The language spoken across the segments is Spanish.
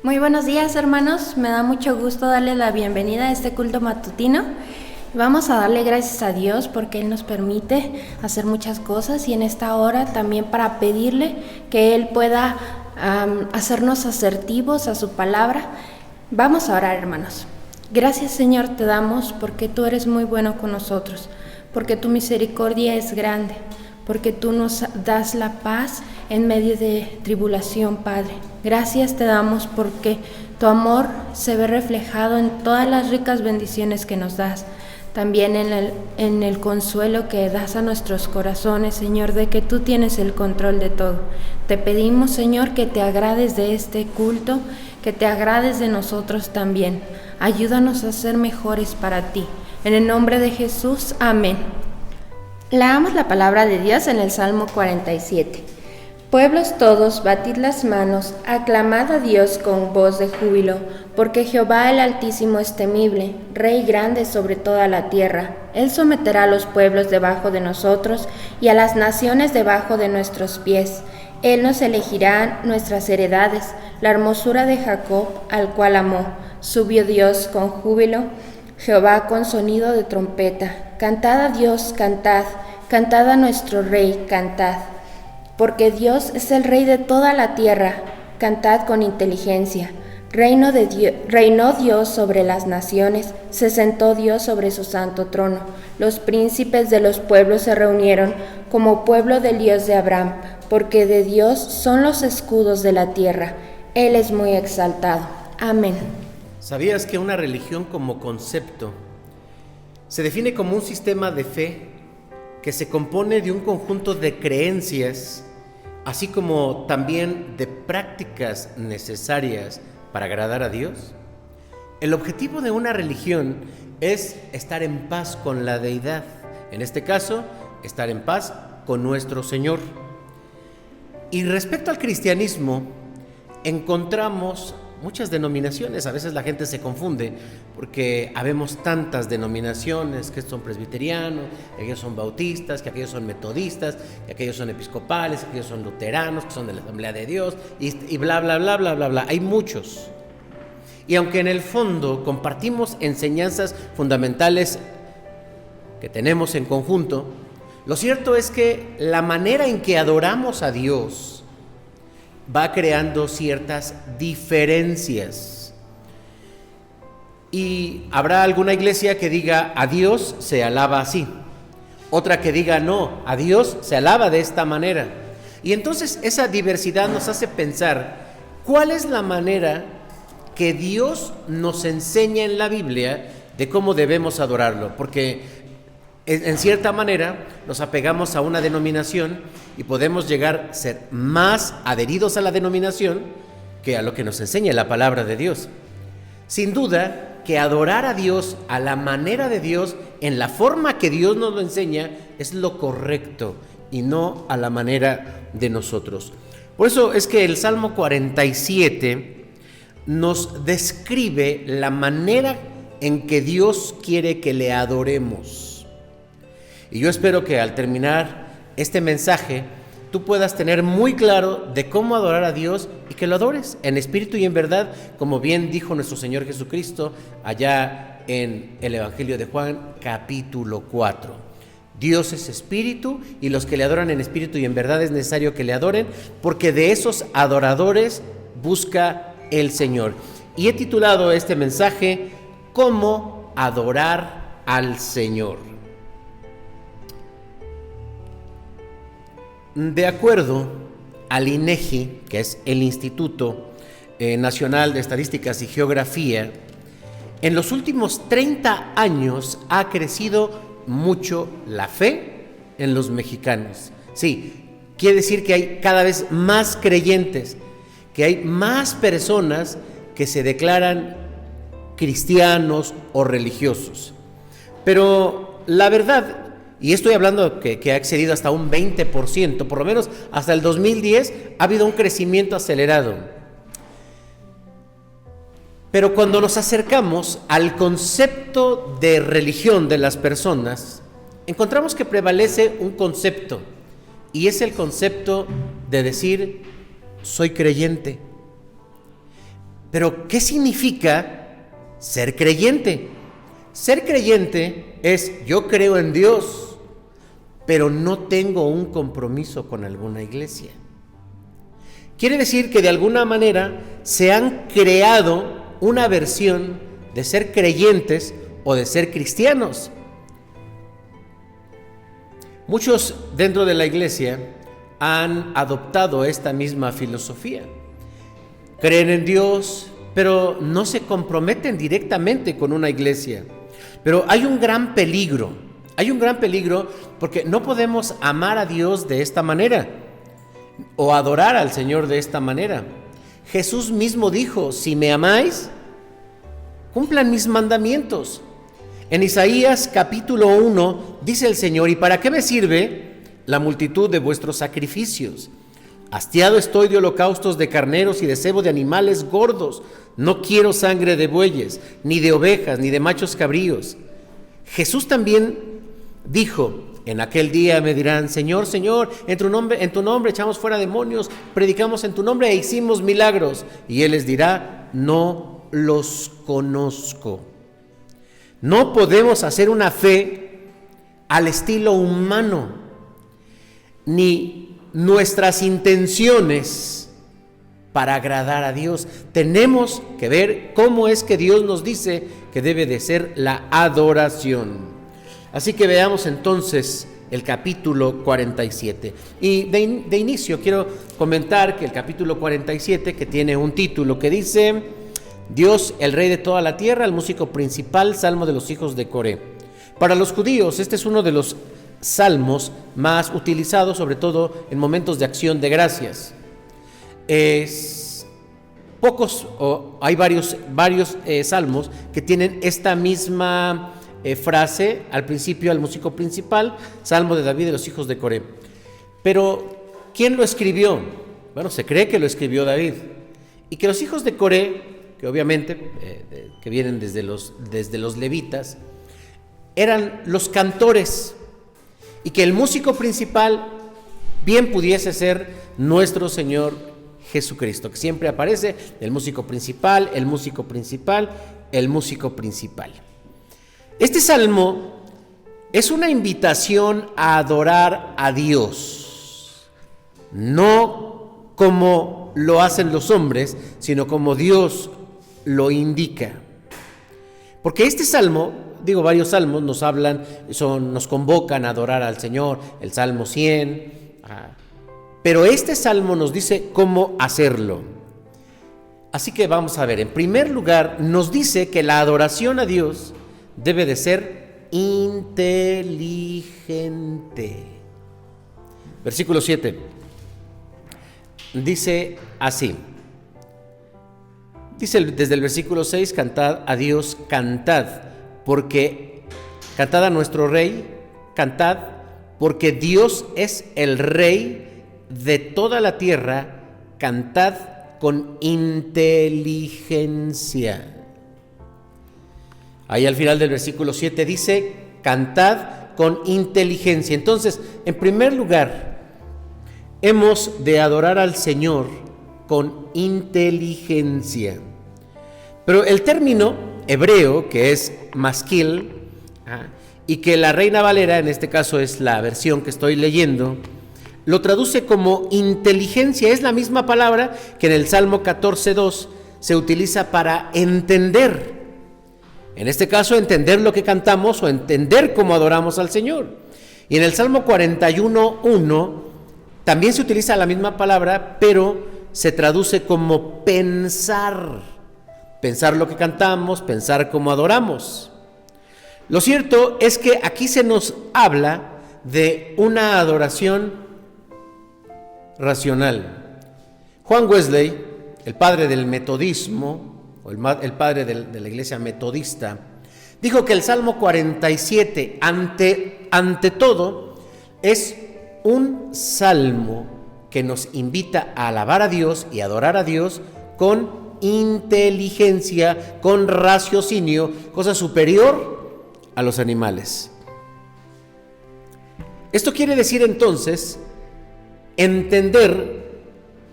Muy buenos días, hermanos. Me da mucho gusto darle la bienvenida a este culto matutino. Vamos a darle gracias a Dios porque Él nos permite hacer muchas cosas y en esta hora también para pedirle que Él pueda hacernos asertivos a su palabra. Vamos a orar, hermanos. Gracias, Señor, te damos porque tú eres muy bueno con nosotros, porque tu misericordia es grande, porque tú nos das la paz en medio de tribulación, Padre. Gracias te damos porque tu amor se ve reflejado en todas las ricas bendiciones que nos das. También en el consuelo que das a nuestros corazones, Señor, de que tú tienes el control de todo. Te pedimos, Señor, que te agrades de este culto, que te agrades de nosotros también. Ayúdanos a ser mejores para ti. En el nombre de Jesús, amén. Leamos la palabra de Dios en el Salmo 47. Pueblos todos, batid las manos, aclamad a Dios con voz de júbilo, porque Jehová el Altísimo es temible, Rey grande sobre toda la tierra. Él someterá a los pueblos debajo de nosotros y a las naciones debajo de nuestros pies. Él nos elegirá nuestras heredades, la hermosura de Jacob, al cual amó. Subió Dios con júbilo, Jehová con sonido de trompeta. Cantad a Dios, cantad, cantad a nuestro Rey, cantad. Porque Dios es el Rey de toda la tierra, cantad con inteligencia. Reinó Dios sobre las naciones, se sentó Dios sobre su santo trono. Los príncipes de los pueblos se reunieron como pueblo del Dios de Abraham, porque de Dios son los escudos de la tierra. Él es muy exaltado. Amén. ¿Sabías que una religión como concepto se define como un sistema de fe que se compone de un conjunto de creencias, así como también de prácticas necesarias para agradar a Dios? El objetivo de una religión es estar en paz con la deidad, en este caso, estar en paz con nuestro Señor. Y respecto al cristianismo, encontramos muchas denominaciones. A veces la gente se confunde porque habemos tantas denominaciones, que son presbiterianos, que aquellos son bautistas, que aquellos son metodistas, que aquellos son episcopales, que aquellos son luteranos, que son de la Asamblea de Dios y bla, bla, bla, bla, bla, bla. Hay muchos. Y aunque en el fondo compartimos enseñanzas fundamentales que tenemos en conjunto, lo cierto es que la manera en que adoramos a Dios va creando ciertas diferencias. Y habrá alguna iglesia que diga a Dios se alaba así, otra que diga no, a Dios se alaba de esta manera. Y entonces esa diversidad nos hace pensar cuál es la manera que Dios nos enseña en la Biblia de cómo debemos adorarlo, porque en cierta manera nos apegamos a una denominación y podemos llegar a ser más adheridos a la denominación que a lo que nos enseña la palabra de Dios. Sin duda que adorar a Dios a la manera de Dios, en la forma que Dios nos lo enseña, es lo correcto y no a la manera de nosotros. Por eso es que el Salmo 47 nos describe la manera en que Dios quiere que le adoremos. Y yo espero que al terminar este mensaje tú puedas tener muy claro de cómo adorar a Dios y que lo adores en espíritu y en verdad, como bien dijo nuestro Señor Jesucristo allá en el Evangelio de Juan, capítulo 4. Dios es espíritu y los que le adoran en espíritu y en verdad es necesario que le adoren, porque de esos adoradores busca el Señor. Y he titulado este mensaje, ¿Cómo adorar al Señor? De acuerdo al INEGI, que es el Instituto Nacional de Estadísticas y Geografía, en los últimos 30 años ha crecido mucho la fe en los mexicanos. Sí, quiere decir que hay cada vez más creyentes, que hay más personas que se declaran cristianos o religiosos. Pero la verdad, y estoy hablando que ha excedido hasta un 20%, por lo menos hasta el 2010 ha habido un crecimiento acelerado. Pero cuando nos acercamos al concepto de religión de las personas, encontramos que prevalece un concepto, y es el concepto de decir, soy creyente. Pero, ¿qué significa ser creyente? Ser creyente es: yo creo en Dios, pero no tengo un compromiso con alguna iglesia. Quiere decir que de alguna manera se han creado una versión de ser creyentes o de ser cristianos. Muchos dentro de la iglesia han adoptado esta misma filosofía. Creen en Dios, pero no se comprometen directamente con una iglesia. Pero hay un gran peligro porque no podemos amar a Dios de esta manera o adorar al Señor de esta manera. Jesús mismo dijo: si me amáis, cumplan mis mandamientos. En Isaías capítulo 1 dice el Señor: ¿y para qué me sirve la multitud de vuestros sacrificios? Hastiado estoy de holocaustos de carneros y de cebo de animales gordos. No quiero sangre de bueyes, ni de ovejas, ni de machos cabríos. Jesús también dijo: en aquel día me dirán: Señor, Señor, en tu nombre echamos fuera demonios, predicamos en tu nombre e hicimos milagros. Y Él les dirá: no los conozco. No podemos hacer una fe al estilo humano, ni nuestras intenciones para agradar a Dios. Tenemos que ver cómo es que Dios nos dice que debe de ser la adoración. Así que veamos entonces el capítulo 47. Y de inicio quiero comentar que el capítulo 47, que tiene un título que dice: Dios, el Rey de toda la tierra, el músico principal, Salmo de los hijos de Coré. Para los judíos, este es uno de los salmos más utilizados, sobre todo en momentos de acción de gracias. Hay varios salmos que tienen esta misma frase al principio: al músico principal, Salmo de David de los hijos de Coré. Pero, ¿quién lo escribió? Bueno, se cree que lo escribió David, y que los hijos de Coré, que obviamente que vienen desde los levitas, eran los cantores, y que el músico principal bien pudiese ser nuestro Señor Jesucristo, que siempre aparece el músico principal, el músico principal, el músico principal. Este salmo es una invitación a adorar a Dios, no como lo hacen los hombres, sino como Dios lo indica. Porque este salmo, varios salmos nos convocan a adorar al Señor, el Salmo 100, pero este salmo nos dice cómo hacerlo. Así que vamos a ver. En primer lugar, nos dice que la adoración a Dios debe de ser inteligente. Versículo 7 dice así. Dice desde el versículo 6: cantad a Dios, cantad a nuestro Rey, cantad, porque Dios es el Rey de toda la tierra, cantad con inteligencia. Ahí al final del versículo 7 dice: cantad con inteligencia. Entonces, en primer lugar, hemos de adorar al Señor con inteligencia. Pero el término hebreo, que es maskil, y que la Reina Valera, en este caso es la versión que estoy leyendo, lo traduce como inteligencia. Es la misma palabra que en el Salmo 14:2 se utiliza para entender. En este caso, entender lo que cantamos o entender cómo adoramos al Señor. Y en el Salmo 41:1 también se utiliza la misma palabra, pero se traduce como pensar. Pensar lo que cantamos, pensar cómo adoramos. Lo cierto es que aquí se nos habla de una adoración racional. Juan Wesley, el padre del metodismo, o el padre de la iglesia metodista, dijo que el Salmo 47, ante todo, es un salmo que nos invita a alabar a Dios y adorar a Dios con inteligencia, con raciocinio, cosa superior a los animales. Esto quiere decir entonces entender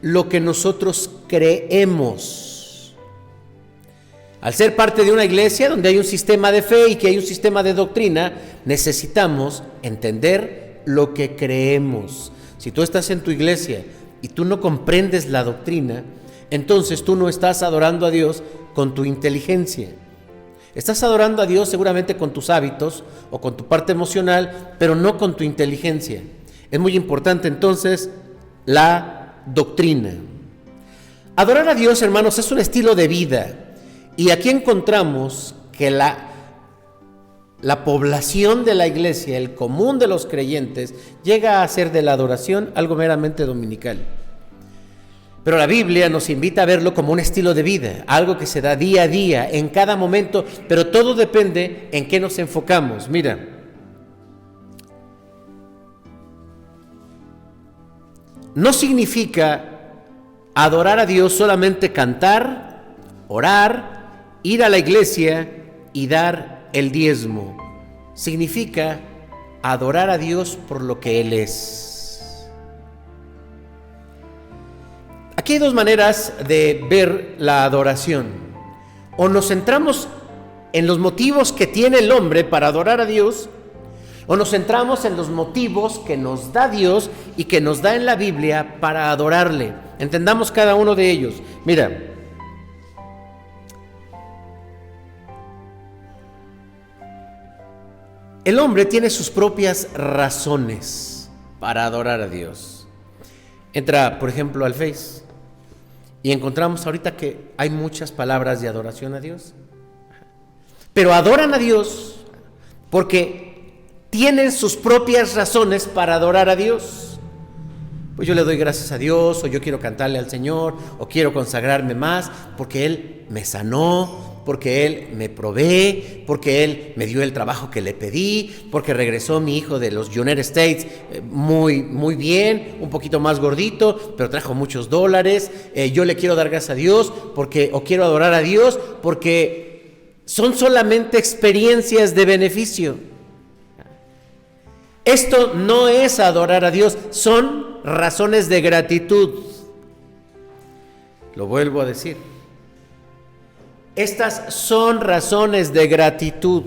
lo que nosotros creemos. Al ser parte de una iglesia donde hay un sistema de fe y que hay un sistema de doctrina, necesitamos entender lo que creemos. Si tú estás en tu iglesia y tú no comprendes la doctrina, entonces tú no estás adorando a Dios con tu inteligencia. Estás adorando a Dios seguramente con tus hábitos o con tu parte emocional, pero no con tu inteligencia. Es muy importante entonces la doctrina. Adorar a Dios, hermanos, es un estilo de vida. Y aquí encontramos que la población de la iglesia, el común de los creyentes, llega a hacer de la adoración algo meramente dominical. Pero la Biblia nos invita a verlo como un estilo de vida, algo que se da día a día, en cada momento, pero todo depende en qué nos enfocamos. Mira, no significa adorar a Dios solamente cantar, orar, ir a la iglesia y dar el diezmo. Significa adorar a Dios por lo que Él es. Aquí hay dos maneras de ver la adoración. O nos centramos en los motivos que tiene el hombre para adorar a Dios, o nos centramos en los motivos que nos da Dios y que nos da en la Biblia para adorarle. Entendamos cada uno de ellos. Mira, el hombre tiene sus propias razones para adorar a Dios. Entra, por ejemplo, al Face y encontramos ahorita que hay muchas palabras de adoración a Dios. Pero adoran a Dios porque tienen sus propias razones para adorar a Dios. Pues yo le doy gracias a Dios, o yo quiero cantarle al Señor, o quiero consagrarme más, porque Él me sanó, porque Él me provee, porque Él me dio el trabajo que le pedí, porque regresó mi hijo de los United States muy bien, un poquito más gordito, pero trajo muchos dólares. Yo le quiero dar gracias a Dios, o quiero adorar a Dios, porque son solamente experiencias de beneficio. Esto no es adorar a Dios, son razones de gratitud. Lo vuelvo a decir. Estas son razones de gratitud,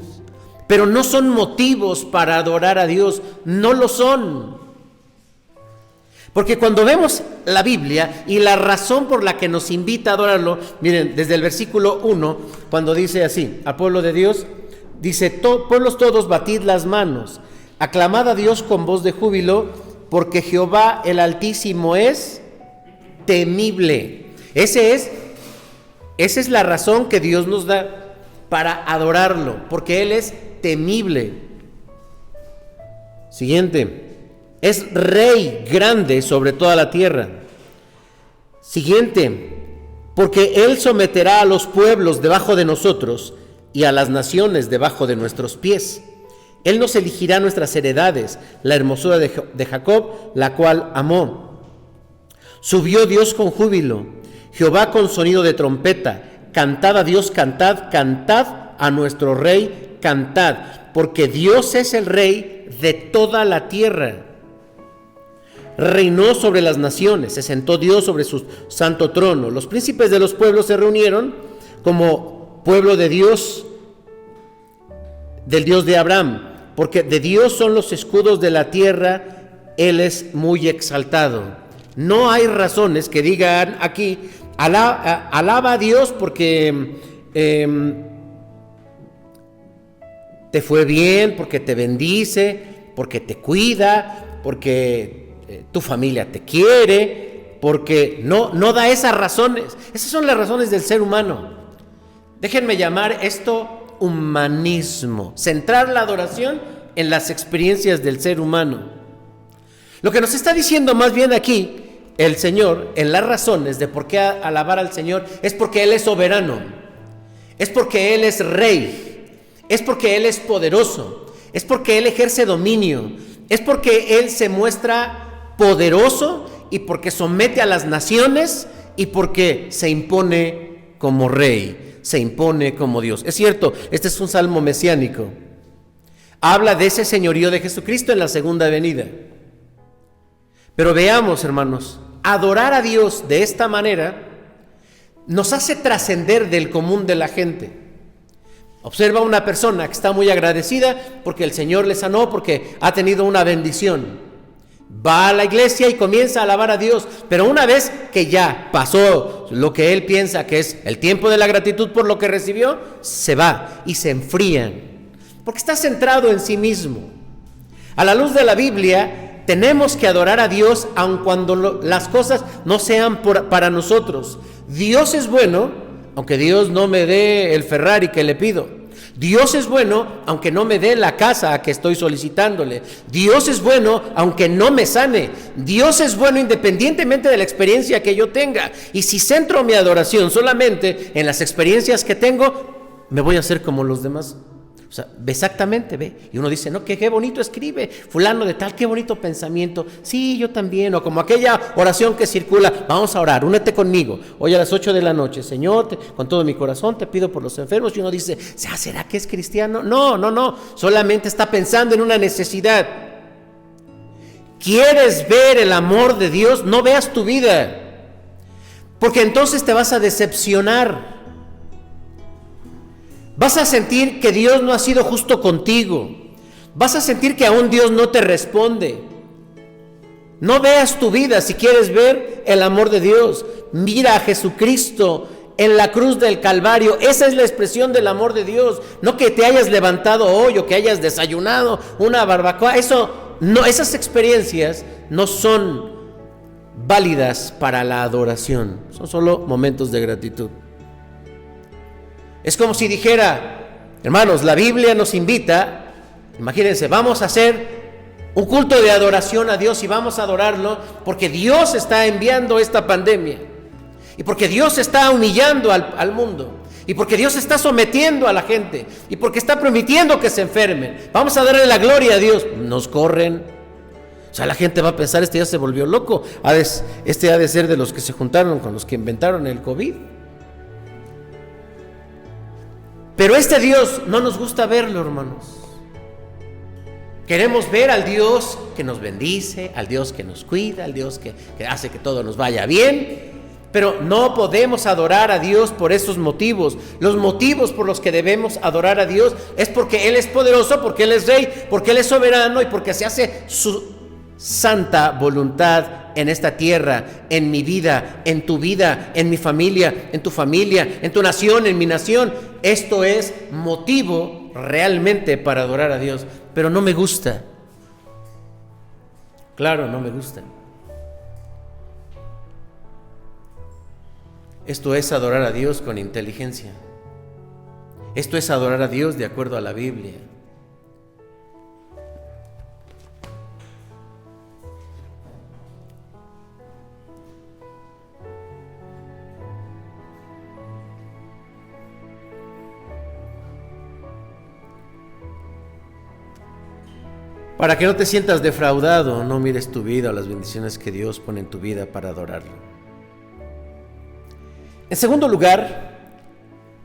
pero no son motivos para adorar a Dios, no lo son. Porque cuando vemos la Biblia y la razón por la que nos invita a adorarlo, miren, desde el versículo 1, cuando dice así, al pueblo de Dios, dice, pueblos todos, batid las manos, aclamad a Dios con voz de júbilo, porque Jehová el Altísimo es temible. Esa es la razón que Dios nos da para adorarlo, porque Él es temible. Siguiente, es Rey grande sobre toda la tierra. Siguiente, porque Él someterá a los pueblos debajo de nosotros y a las naciones debajo de nuestros pies. Él nos elegirá nuestras heredades, la hermosura de Jacob, la cual amó. Subió Dios con júbilo, Jehová con sonido de trompeta. Cantad a Dios, cantad, cantad a nuestro Rey, cantad, porque Dios es el Rey de toda la tierra. Reinó sobre las naciones, se sentó Dios sobre su santo trono. Los príncipes de los pueblos se reunieron como pueblo de Dios, del Dios de Abraham, porque de Dios son los escudos de la tierra, Él es muy exaltado. No hay razones que digan aquí, alaba a Dios porque te fue bien, porque te bendice, porque te cuida, porque tu familia te quiere, porque no da esas razones. Esas son las razones del ser humano. Déjenme llamar esto humanismo, centrar la adoración en las experiencias del ser humano. Lo que nos está diciendo más bien aquí el Señor, en las razones de por qué alabar al Señor, es porque Él es soberano, es porque Él es Rey, es porque Él es poderoso, es porque Él ejerce dominio, es porque Él se muestra poderoso y porque somete a las naciones y porque se impone como Rey, se impone como Dios. Es cierto, este es un salmo mesiánico. Habla de ese señorío de Jesucristo en la segunda venida. Pero veamos, hermanos, adorar a Dios de esta manera nos hace trascender del común de la gente. Observa a una persona que está muy agradecida porque el Señor le sanó, porque ha tenido una bendición. Va a la iglesia y comienza a alabar a Dios, pero una vez que ya pasó lo que él piensa que es el tiempo de la gratitud por lo que recibió, se va y se enfrían, porque está centrado en sí mismo. A la luz de la Biblia, tenemos que adorar a Dios aun cuando las cosas no sean para nosotros. Dios es bueno, aunque Dios no me dé el Ferrari que le pido. Dios es bueno, aunque no me dé la casa que estoy solicitándole. Dios es bueno, aunque no me sane. Dios es bueno independientemente de la experiencia que yo tenga. Y si centro mi adoración solamente en las experiencias que tengo, me voy a hacer como los demás. O sea, exactamente, ve. Y uno dice, no, qué bonito escribe fulano de tal, qué bonito pensamiento. Sí, yo también. O como aquella oración que circula, vamos a orar, únete conmigo. Hoy a las 8 de la noche, Señor, con todo mi corazón te pido por los enfermos. Y uno dice, ¿será que es cristiano? No. Solamente está pensando en una necesidad. ¿Quieres ver el amor de Dios? No veas tu vida. Porque entonces te vas a decepcionar. Vas a sentir que Dios no ha sido justo contigo. Vas a sentir que aún Dios no te responde. No veas tu vida si quieres ver el amor de Dios. Mira a Jesucristo en la cruz del Calvario. Esa es la expresión del amor de Dios. No que te hayas levantado hoy o que hayas desayunado una barbacoa. Esas experiencias no son válidas para la adoración. Son solo momentos de gratitud. Es como si dijera, hermanos, la Biblia nos invita, imagínense, vamos a hacer un culto de adoración a Dios y vamos a adorarlo porque Dios está enviando esta pandemia y porque Dios está humillando al mundo y porque Dios está sometiendo a la gente y porque está permitiendo que se enfermen. Vamos a darle la gloria a Dios. Nos corren. O sea, la gente va a pensar, este ya se volvió loco, este ha de ser de los que se juntaron con los que inventaron el COVID. Pero este Dios no nos gusta verlo, hermanos. Queremos ver al Dios que nos bendice, al Dios que nos cuida, al Dios que hace que todo nos vaya bien. Pero no podemos adorar a Dios por esos motivos. Los motivos por los que debemos adorar a Dios es porque Él es poderoso, porque Él es Rey, porque Él es soberano y porque se hace su santa voluntad en esta tierra, en mi vida, en mi familia, en tu familia, en tu nación, en mi nación. Esto es motivo realmente para adorar a Dios, pero no me gusta. Claro, no me gusta. Esto es adorar a Dios con inteligencia. Esto es adorar a Dios de acuerdo a la Biblia. Para que no te sientas defraudado, no mires tu vida o las bendiciones que Dios pone en tu vida para adorarlo. En segundo lugar,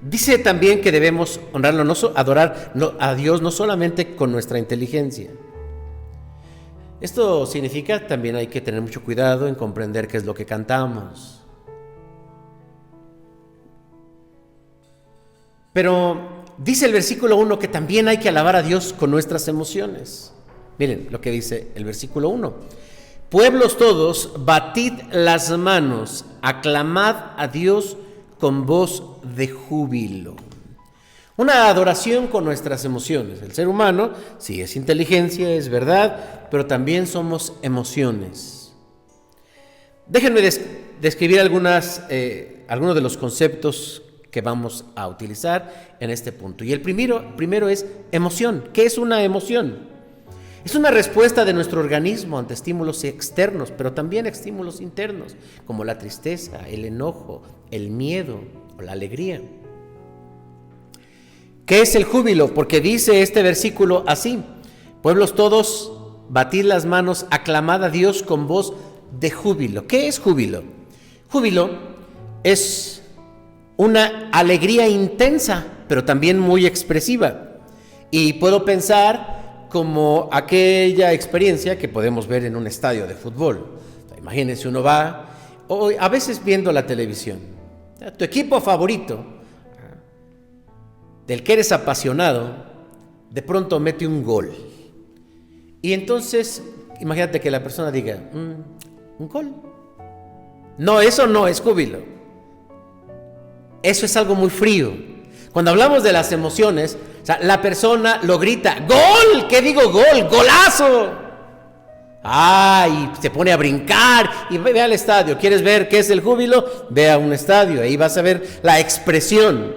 dice también que debemos honrarlo, adorar a Dios no solamente con nuestra inteligencia. Esto significa también hay que tener mucho cuidado en comprender qué es lo que cantamos. Pero dice el versículo 1 que también hay que alabar a Dios con nuestras emociones. Miren lo que dice el versículo 1. Pueblos todos, batid las manos, aclamad a Dios con voz de júbilo. Una adoración con nuestras emociones. El ser humano, sí, es inteligencia, es verdad, pero también somos emociones. Déjenme describir algunos de los conceptos que vamos a utilizar en este punto. Y el primero es emoción. ¿Qué es una emoción? Es una respuesta de nuestro organismo ante estímulos externos, pero también estímulos internos, como la tristeza, el enojo, el miedo o la alegría. ¿Qué es el júbilo? Porque dice este versículo así: pueblos todos, batid las manos, aclamad a Dios con voz de júbilo. ¿Qué es júbilo? Júbilo es una alegría intensa, pero también muy expresiva. Y puedo pensar como aquella experiencia que podemos ver en un estadio de fútbol. Imagínense, uno va, o a veces viendo la televisión, Tu equipo favorito, del que eres apasionado, de pronto mete un gol. Y entonces, imagínate que la persona diga, ¿un gol? No, eso no es júbilo. Eso es algo muy frío. Cuando hablamos de las emociones, o sea, la persona lo grita, ¡gol! ¿Qué digo gol? ¡Golazo! Y se pone a brincar y ve al estadio. ¿Quieres ver qué es el júbilo? Ve a un estadio, ahí vas a ver la expresión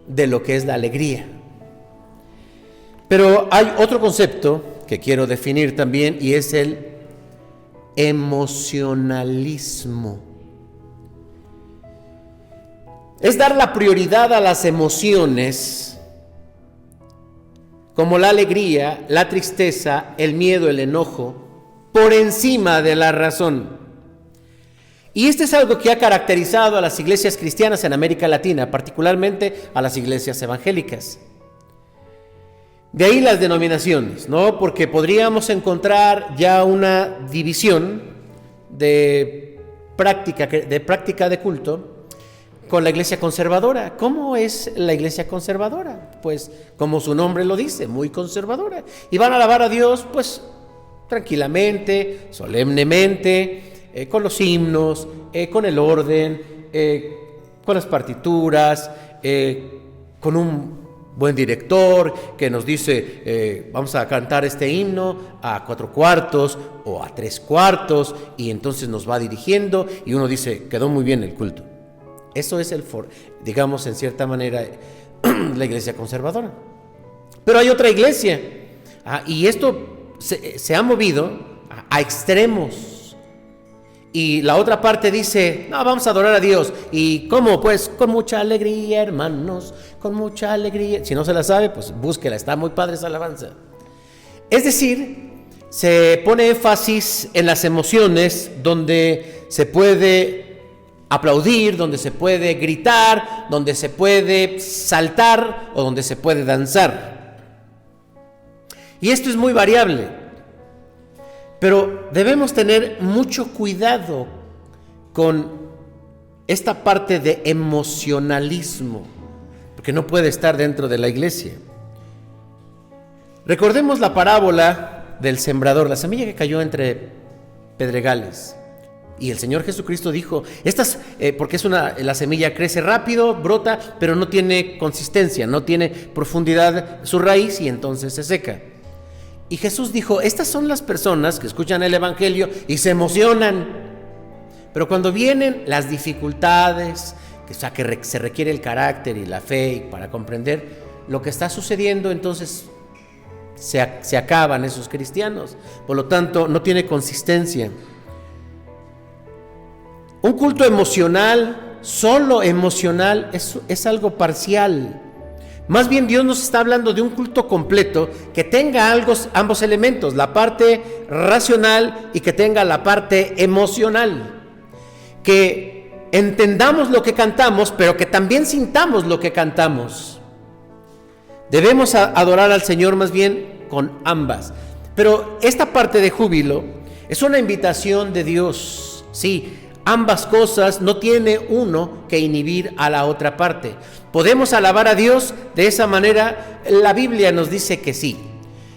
de lo que es la alegría. Pero hay otro concepto que quiero definir también, y es el emocionalismo. Es dar la prioridad a las emociones, como la alegría, la tristeza, el miedo, el enojo, por encima de la razón. Y este es algo que ha caracterizado a las iglesias cristianas en América Latina, particularmente a las iglesias evangélicas. De ahí las denominaciones, ¿no? Porque podríamos encontrar ya una división de práctica de culto con la iglesia conservadora. ¿Cómo es la iglesia conservadora? Pues como su nombre lo dice, muy conservadora. Y van a alabar a Dios pues tranquilamente, solemnemente, con los himnos, con el orden, con las partituras, con un buen director que nos dice vamos a cantar este himno a 4/4 o a 3/4, y entonces nos va dirigiendo y uno dice, quedó muy bien el culto. Eso es digamos en cierta manera la iglesia conservadora. Pero hay otra iglesia, y esto se ha movido a extremos. Y la otra parte dice, no, vamos a adorar a Dios. ¿Y cómo? Pues con mucha alegría, hermanos, con mucha alegría. Si no se la sabe, pues búsquela, está muy padre esa alabanza. Es decir, se pone énfasis en las emociones, donde se puede aplaudir, donde se puede gritar, donde se puede saltar o donde se puede danzar. Y esto es muy variable, pero debemos tener mucho cuidado con esta parte de emocionalismo, porque no puede estar dentro de la iglesia. Recordemos la parábola del sembrador, la semilla que cayó entre pedregales. Y el Señor Jesucristo dijo, porque la semilla crece rápido, brota, pero no tiene consistencia, no tiene profundidad su raíz, y entonces se seca. Y Jesús dijo, estas son las personas que escuchan el evangelio y se emocionan, pero cuando vienen las dificultades, que se requiere el carácter y la fe para comprender lo que está sucediendo, entonces se acaban esos cristianos. Por lo tanto, no tiene consistencia. Un culto emocional, solo emocional, es algo parcial. Más bien Dios nos está hablando de un culto completo que tenga ambos elementos, la parte racional y que tenga la parte emocional. Que entendamos lo que cantamos, pero que también sintamos lo que cantamos. Debemos adorar al Señor más bien con ambas. Pero esta parte de júbilo es una invitación de Dios, sí. Ambas cosas, no tiene uno que inhibir a la otra parte. ¿Podemos alabar a Dios de esa manera? La Biblia nos dice que sí.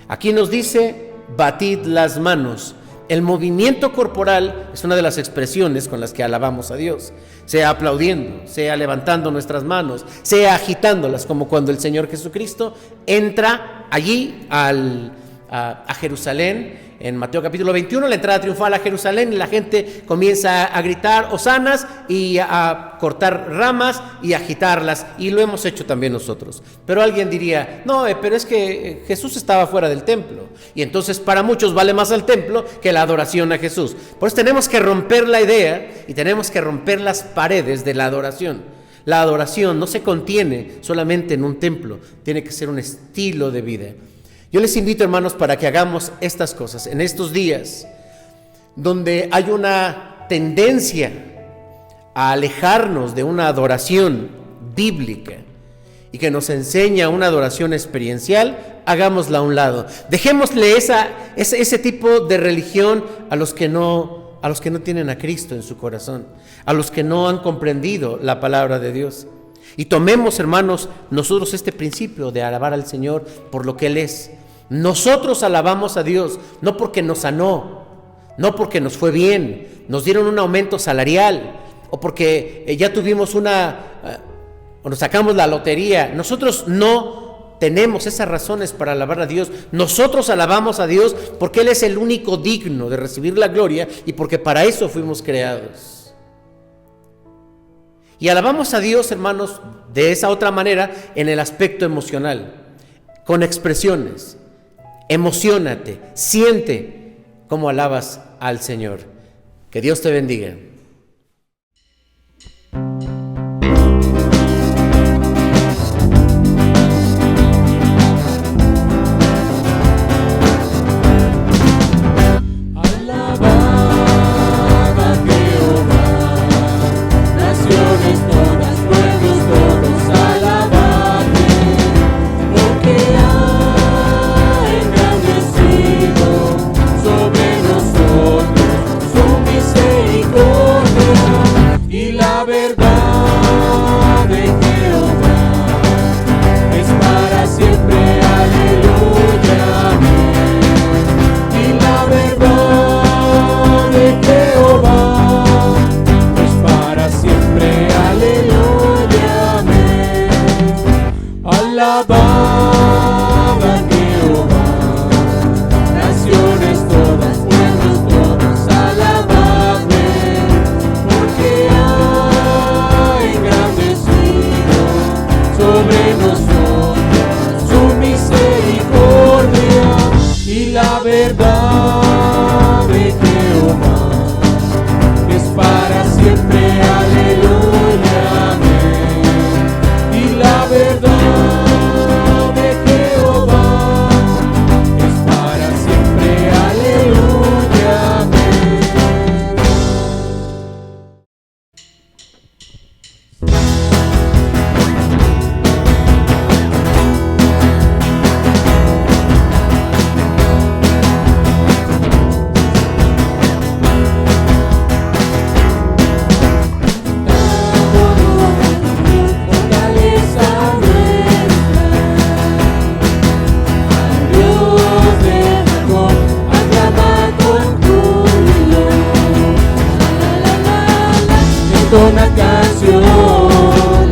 Aquí nos dice, batid las manos. El movimiento corporal es una de las expresiones con las que alabamos a Dios. Sea aplaudiendo, sea levantando nuestras manos, sea agitándolas, como cuando el Señor Jesucristo entra allí a Jerusalén. En Mateo capítulo 21, la entrada triunfal a Jerusalén, y la gente comienza a gritar hosanas y a cortar ramas y a agitarlas, y lo hemos hecho también nosotros. Pero alguien diría, no, pero es que Jesús estaba fuera del templo, y entonces para muchos vale más el templo que la adoración a Jesús. Por eso tenemos que romper la idea y tenemos que romper las paredes de la adoración. La adoración no se contiene solamente en un templo, tiene que ser un estilo de vida. Yo les invito, hermanos, para que hagamos estas cosas en estos días donde hay una tendencia a alejarnos de una adoración bíblica y que nos enseña una adoración experiencial. Hagámosla a un lado. Dejémosle ese tipo de religión a los que no a los que no tienen a Cristo en su corazón, a los que no han comprendido la palabra de Dios. Y tomemos, hermanos, nosotros este principio de alabar al Señor por lo que Él es. Nosotros alabamos a Dios no porque nos sanó, no porque nos fue bien, nos dieron un aumento salarial, o porque ya tuvimos o nos sacamos la lotería. Nosotros no tenemos esas razones para alabar a Dios. Nosotros alabamos a Dios porque Él es el único digno de recibir la gloria y porque para eso fuimos creados. Y alabamos a Dios, hermanos, de esa otra manera en el aspecto emocional, con expresiones. Emociónate, siente cómo alabas al Señor. Que Dios te bendiga. Una canción,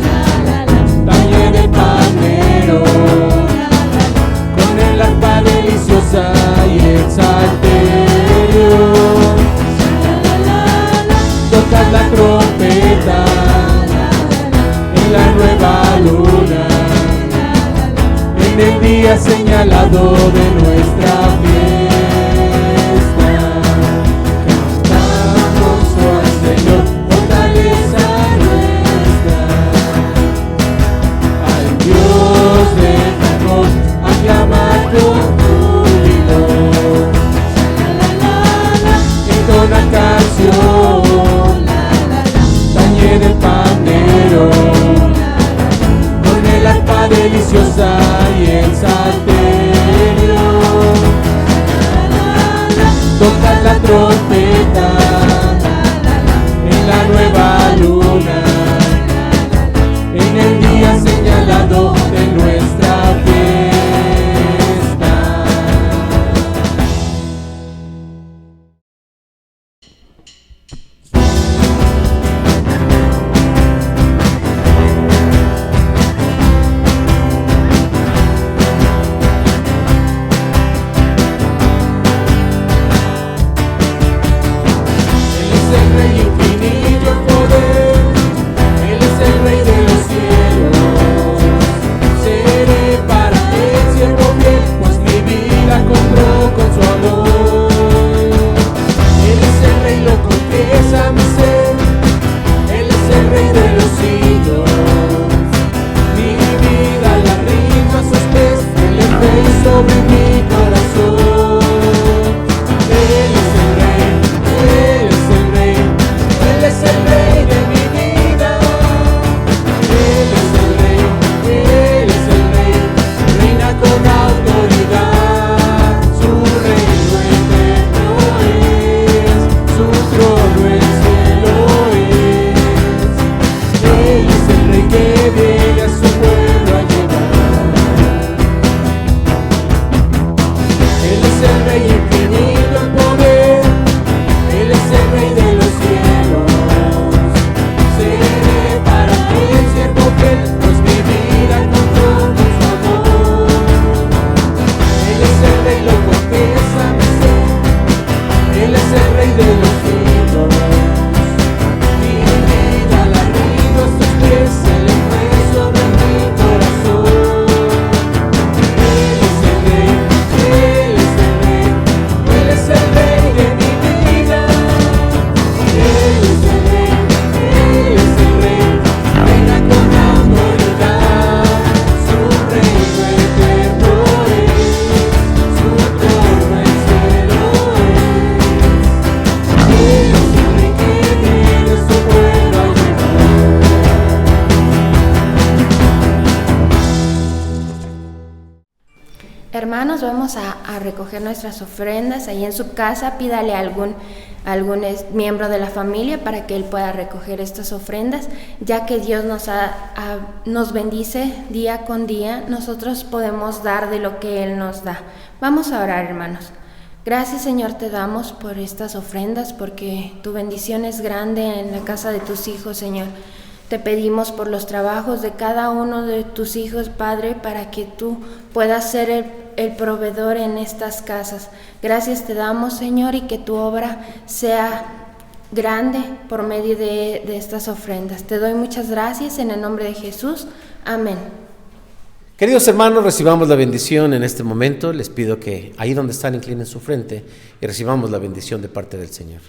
taller de pandero, con el arpa deliciosa y el salterio. Tocas la trompeta en la nueva luna, en el día señalado de nuestra fiesta. Cantamos al Señor, aclamar con júbilo, entona canción, tañe del pandero, con el arpa deliciosa y el salterio. Tocas la trompeta en la nueva luna, en el día señalado de nuestra fiesta. Él es el Rey infinito en poder, Él es el Rey de los cielos. Seré para Él siervo fiel, pues mi vida compró con su amor. Él es el Rey, lo confiesa mi ser, Él es el Rey de los siglos. Mi vida la rindo a sus pies, Él es Rey sobre mi corazón. Él es el Rey, Él es el Rey, Él es hermanos, vamos a recoger nuestras ofrendas. Ahí en su casa pídale a algún miembro de la familia para que él pueda recoger estas ofrendas, ya que Dios nos bendice día con día. Nosotros podemos dar de lo que Él nos da. Vamos a orar, hermanos. Gracias, Señor, te damos por estas ofrendas, porque tu bendición es grande en la casa de tus hijos, Señor. Te pedimos por los trabajos de cada uno de tus hijos, Padre, para que tú puedas ser el proveedor en estas casas. Gracias te damos, Señor, y que tu obra sea grande por medio de estas ofrendas. Te doy muchas gracias en el nombre de Jesús. Amén. Queridos hermanos, recibamos la bendición en este momento. Les pido que ahí donde están inclinen su frente y recibamos la bendición de parte del Señor.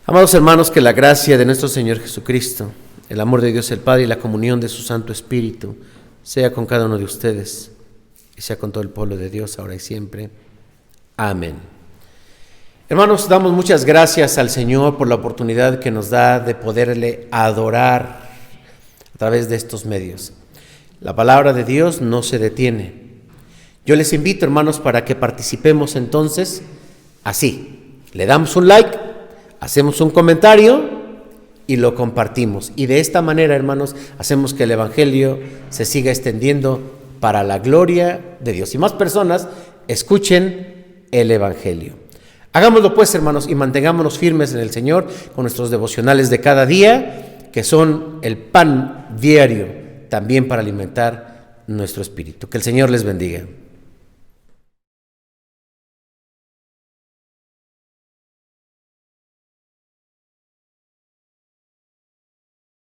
Amados hermanos, que la gracia de nuestro Señor Jesucristo, el amor de Dios el Padre y la comunión de su Santo Espíritu sea con cada uno de ustedes y sea con todo el pueblo de Dios ahora y siempre. Amén. Hermanos, damos muchas gracias al Señor por la oportunidad que nos da de poderle adorar a través de estos medios. La palabra de Dios no se detiene. Yo les invito, hermanos, para que participemos entonces así. Le damos un like, hacemos un comentario y lo compartimos. Y de esta manera, hermanos, hacemos que el Evangelio se siga extendiendo para la gloria de Dios. Y más personas escuchen el Evangelio. Hagámoslo pues, hermanos, y mantengámonos firmes en el Señor con nuestros devocionales de cada día, que son el pan diario también para alimentar nuestro espíritu. Que el Señor les bendiga.